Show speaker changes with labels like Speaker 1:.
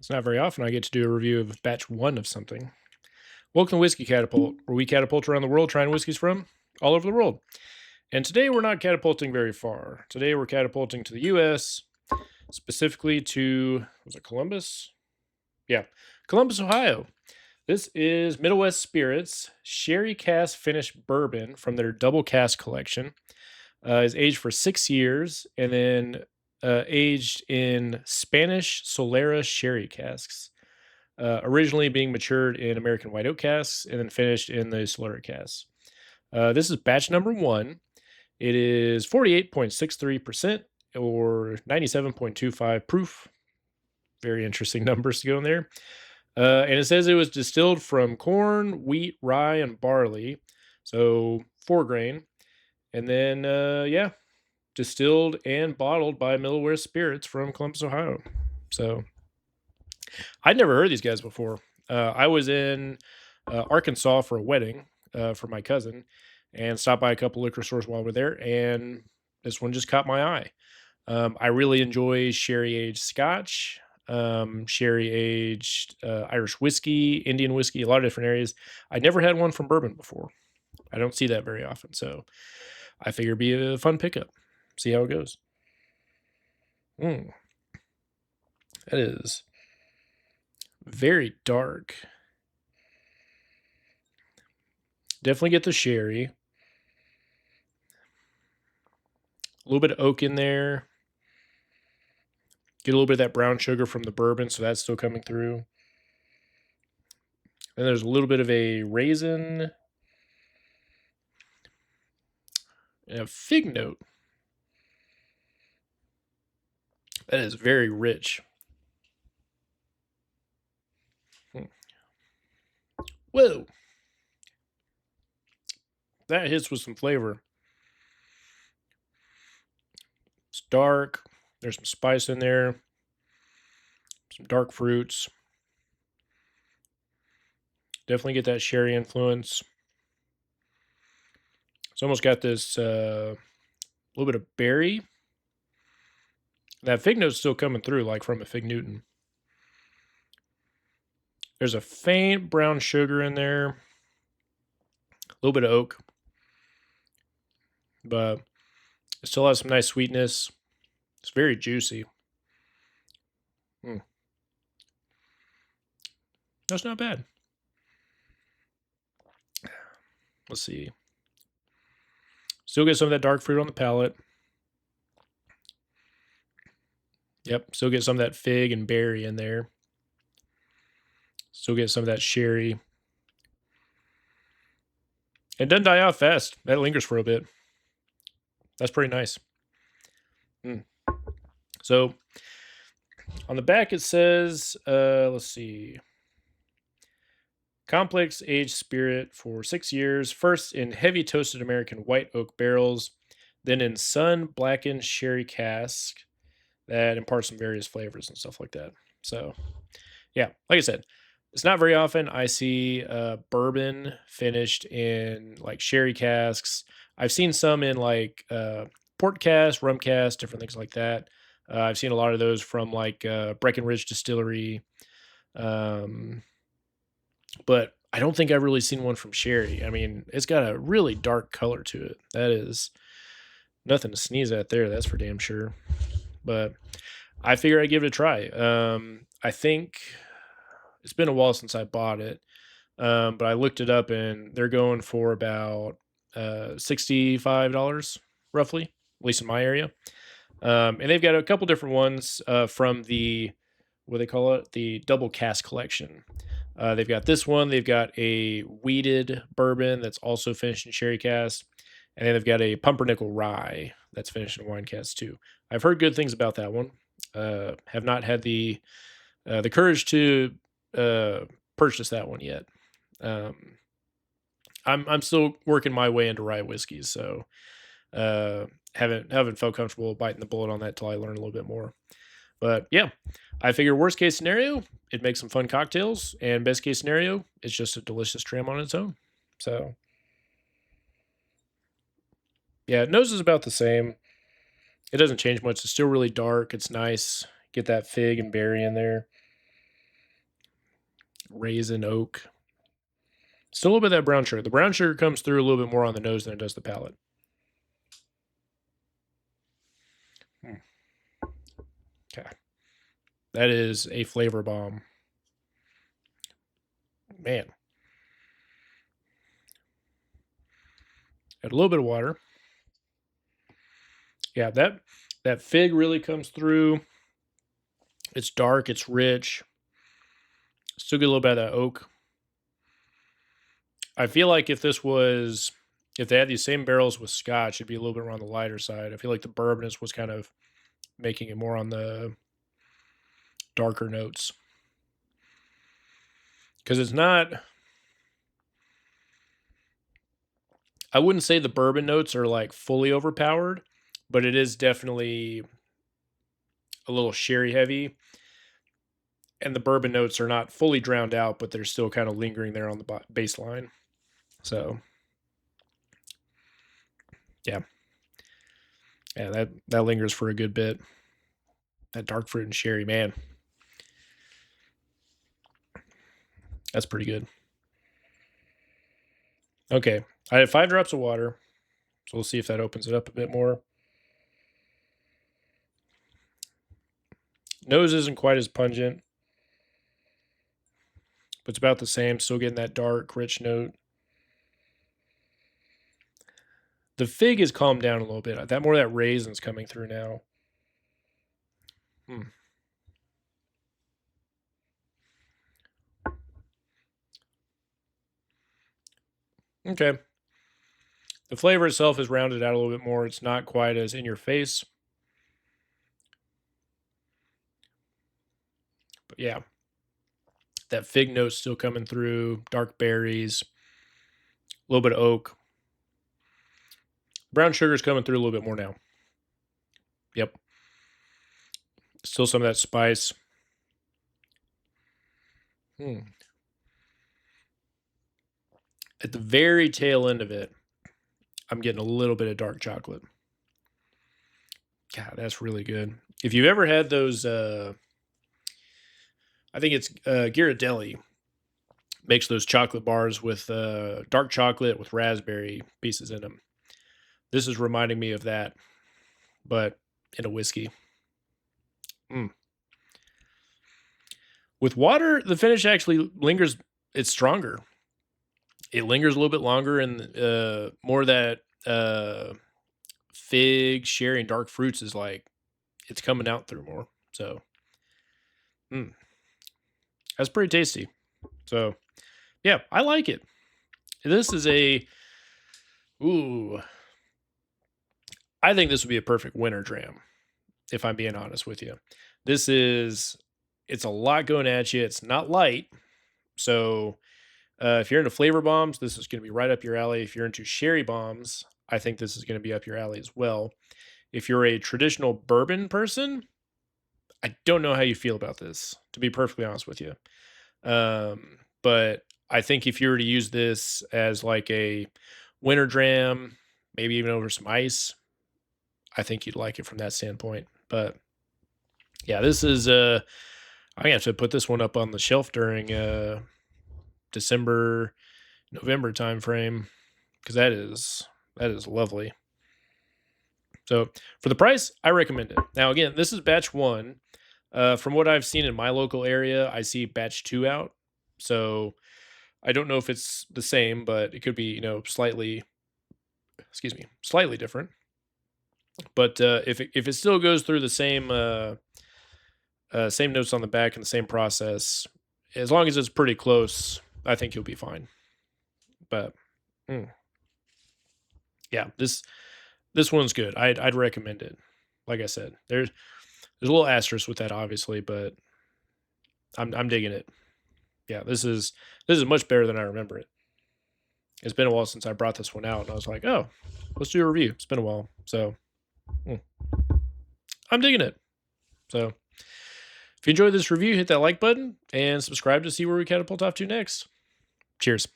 Speaker 1: It's not very often I get to do a review of batch one of something. Welcome to Whiskey Catapult, where we catapult around the world trying whiskeys from all over the world. And today we're not catapulting very far. Today we're catapulting to the US, specifically to, was it Columbus? Yeah, Columbus, Ohio. This is Middle West Spirits Sherry Cask finished bourbon from their double cask collection. Is aged for 6 years and then aged in Spanish Solera Sherry Casks. Originally being matured in American white oak casks and then finished in the Solera casks. This is batch number one. It is 48.63% or 97.25 proof. Very interesting numbers to go in there. And it says it was distilled from corn, wheat, rye, and barley. So 4 grain. And then, distilled and bottled by Middle West Spirits from Columbus, Ohio. So I'd never heard of these guys before. I was in Arkansas for a wedding for my cousin and stopped by a couple liquor stores while we're there. And this one just caught my eye. I really enjoy sherry aged scotch, sherry aged Irish whiskey, Indian whiskey, a lot of different areas. I never had one from bourbon before. I don't see that very often. So I figure it'd be a fun pickup. See how it goes. That is very dark. Definitely get the sherry. A little bit of oak in there. Get a little bit of that brown sugar from the bourbon, so that's still coming through. Then there's a little bit of a raisin and a fig note. That is very rich. Whoa. That hits with some flavor. It's dark. There's some spice in there. Some dark fruits. Definitely get that sherry influence. It's almost got this little bit of berry. That fig note's still coming through, like from a fig Newton. There's a faint brown sugar in there. A little bit of oak. But it still has some nice sweetness. It's very juicy. That's not bad. Let's see. Still get some of that dark fruit on the palate. Yep, still get some of that fig and berry in there. Still get some of that sherry. It doesn't die off fast. That lingers for a bit. That's pretty nice. So on the back it says, let's see. Complex aged spirit for 6 years, first in heavy toasted American white oak barrels, then in sun blackened sherry cask that imparts some various flavors and stuff like that. So, yeah, like I said, it's not very often I see bourbon finished in like sherry casks. I've seen some in like port casks, rum casks, different things like that. I've seen a lot of those from like Breckenridge Distillery. But I don't think I've really seen one from sherry. I mean, it's got a really dark color to it. That is nothing to sneeze at there. That's for damn sure. But I figure I'd give it a try. I think it's been a while since I bought it. But I looked it up and they're going for about $65 roughly, at least in my area. And they've got a couple different ones from the, what do they call it? The double cask collection. They've got this one. They've got a wheated bourbon that's also finished in sherry cask. And then they've got a pumpernickel rye that's finished in wine cask too. I've heard good things about that one. Have not had the courage to purchase that one yet. I'm still working my way into rye whiskeys, so haven't felt comfortable biting the bullet on that till I learn a little bit more. But yeah, I figure worst case scenario, it makes some fun cocktails, and best case scenario, it's just a delicious trim on its own. So yeah, nose is about the same. It doesn't change much. It's still really dark. It's nice. Get that fig and berry in there. raisin, oak. Still a little bit of that brown sugar. The brown sugar comes through a little bit more on the nose than it does the palate. Okay. That is a flavor bomb. Man. Add a little bit of water. Yeah, that fig really comes through. It's dark, it's rich. Still get a little bit of that oak. I feel like if they had these same barrels with Scotch, it'd be a little bit more on the lighter side. I feel like the bourbon was kind of making it more on the darker notes. Because it's not, I wouldn't say the bourbon notes are like fully overpowered, but it is definitely a little sherry heavy. And the bourbon notes are not fully drowned out, but they're still kind of lingering there on the baseline. So, yeah. Yeah, that lingers for a good bit. That dark fruit and sherry, man. That's pretty good. Okay, I have 5 drops of water, so we'll see if that opens it up a bit more. Nose isn't quite as pungent, but it's about the same. Still getting that dark, rich note. The fig has calmed down a little bit. That more of that raisin's coming through now. Okay. The flavor itself is rounded out a little bit more. It's not quite as in your face. But yeah. That fig note's still coming through. Dark berries. A little bit of oak. Brown sugar's coming through a little bit more now. Yep. Still some of that spice. At the very tail end of it, I'm getting a little bit of dark chocolate. God, that's really good. If you've ever had those, I think it's Ghirardelli makes those chocolate bars with dark chocolate with raspberry pieces in them. This is reminding me of that, but in a whiskey. With water, the finish actually lingers. It's stronger. It lingers a little bit longer, and more of that fig, sherry, and dark fruits is like it's coming out through more. So, that's pretty tasty. So, yeah, I like it. This is I think this would be a perfect winter dram, if I'm being honest with you. It's a lot going at you. It's not light. So, if you're into flavor bombs, this is going to be right up your alley. If you're into sherry bombs, I think this is going to be up your alley as well. If you're a traditional bourbon person, I don't know how you feel about this, to be perfectly honest with you. But I think if you were to use this as like a winter dram, maybe even over some ice, I think you'd like it from that standpoint. But yeah, this is I'm gonna have to put this one up on the shelf during December, November time frame, because that is lovely. So for the price, I recommend it. Now again, this is batch 1. From what I've seen in my local area, I see batch 2 out. So I don't know if it's the same, but it could be, slightly different. But if it still goes through the same notes on the back and the same process, as long as it's pretty close, I think you'll be fine. But yeah, this one's good. I'd recommend it. Like I said, there's a little asterisk with that, obviously, but I'm digging it. Yeah, this is much better than I remember it. It's been a while since I brought this one out, and I was like, oh, let's do a review. It's been a while, so I'm digging it. So if you enjoyed this review, hit that like button and subscribe to see where we catapult off to next. Cheers.